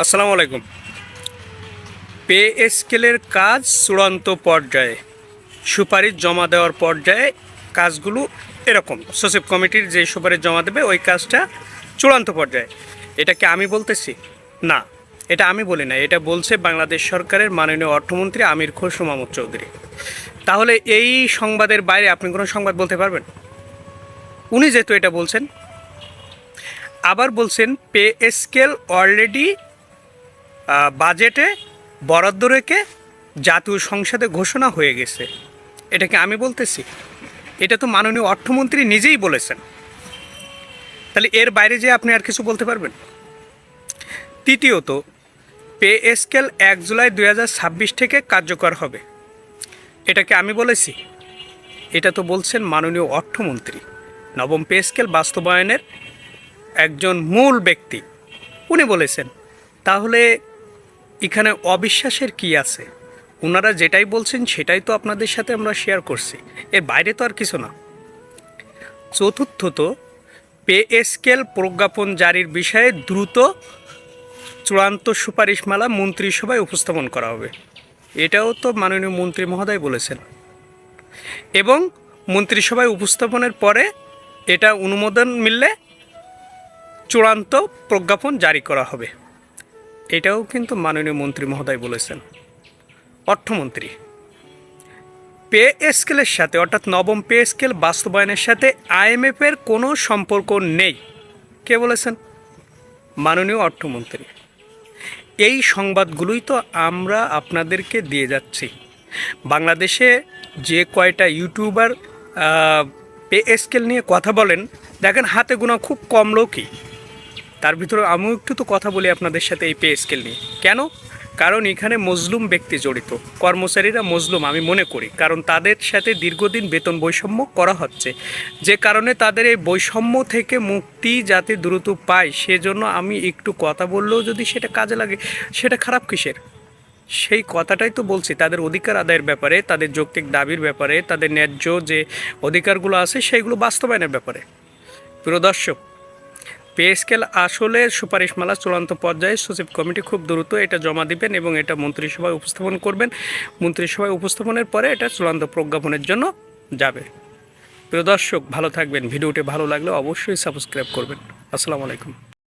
আসসালামু আলাইকুম। পে স্কেলের কাজ চূড়ান্ত পর্যায়ে, সুপারিশ জমা দেওয়ার পর্যায়ে কাজগুলো এরকম। সচিব কমিটির যে সুপারিশ জমা দেবে ওই কাজটা চূড়ান্ত পর্যায়ে। এটা কি আমি বলতেছি? না, এটা আমি বলি না, এটা বলছে বাংলাদেশ সরকারের মাননীয় অর্থমন্ত্রী আমির খসরু মাহমুদ চৌধুরী। তাহলে এই সংবাদের বাইরে আপনি কোনো সংবাদ বলতে পারবেন? উনি যেহেতু এটা বলছেন, আবার বলছেন পে স্কেল অলরেডি বাজেটে বরাদ্দ রেখে জাতীয় সংসদে ঘোষণা হয়ে গেছে। এটাকে আমি বলতেছি? এটা তো মাননীয় অর্থমন্ত্রী নিজেই বলেছেন। তাহলে এর বাইরে যে আপনি আর কিছু বলতে পারবেন? তৃতীয়ত, পে স্কেল 1 জুলাই 2026 থেকে কার্যকর হবে। এটাকে আমি বলেছি? এটা তো বলছেন মাননীয় অর্থমন্ত্রী, নবম পে স্কেল বাস্তবায়নের একজন মূল ব্যক্তি, উনি বলেছেন। তাহলে এখানে অবিশ্বাসের কি আছে? ওনারা যেটাই বলছেন সেটাই তো আপনাদের সাথে আমরা শেয়ার করছি, এর বাইরে তো আর কিছু না। চতুর্থত, পে স্কেল প্রজ্ঞাপন জারির বিষয়ে দ্রুত চূড়ান্ত সুপারিশমালা মন্ত্রিসভায় উপস্থাপন করা হবে। এটাও তো মাননীয় মন্ত্রী মহোদয় বলেছেন। এবং মন্ত্রিসভায় উপস্থাপনের পরে এটা অনুমোদন মিললে চূড়ান্ত প্রজ্ঞাপন জারি করা হবে। এটাও কিন্তু মাননীয় মন্ত্রী মহোদয় বলেছেন, অর্থমন্ত্রী। পে স্কেলের সাথে, অর্থাৎ নবম পে স্কেল বাস্তবায়নের সাথে আইএমএফের কোনো সম্পর্ক নেই। কে বলেছেন? মাননীয় অর্থমন্ত্রী। এই সংবাদগুলোই তো আমরা আপনাদেরকে দিয়ে যাচ্ছি। বাংলাদেশে যে কয়টা ইউটিউবার পে স্কেল নিয়ে কথা বলেন, দেখেন হাতে গোনা খুব কম লোকই। তার ভিতরে আমিও একটু তো কথা বলি আপনাদের সাথে এই পে স্কেল নিয়ে। কেন? কারণ এখানে মজলুম ব্যক্তি জড়িত, কর্মচারীরা মজলুম আমি মনে করি। কারণ তাদের সাথে দীর্ঘদিন বেতন বৈষম্য করা হচ্ছে, যে কারণে তাদের এই বৈষম্য থেকে মুক্তি যাতে দ্রুত পায়, সেজন্য আমি একটু কথা বললেও যদি সেটা কাজে লাগে, সেটা খারাপ কিসের? সেই কথাটাই তো বলছি, তাদের অধিকার আদায়ের ব্যাপারে, তাদের যৌক্তিক দাবির ব্যাপারে, তাদের ন্যায্য যে অধিকারগুলো আছে সেইগুলো বাস্তবায়নের ব্যাপারে। প্রিয় দর্শক, পে স্কেল আসলে সুপারিশমালা চূড়ান্ত পর্যায়ে সচিব কমিটি খুব দ্রুত এটা জমা দিবেন এবং এটা মন্ত্রিসভায় উপস্থাপন করবেন। মন্ত্রিসভায় উপস্থাপনের পরে এটা চূড়ান্ত প্রজ্ঞাপনের জন্য যাবে। প্রিয় দর্শক, ভালো থাকবেন। ভিডিওটি ভালো লাগলে অবশ্যই সাবস্ক্রাইব করবেন। আসসালামু আলাইকুম।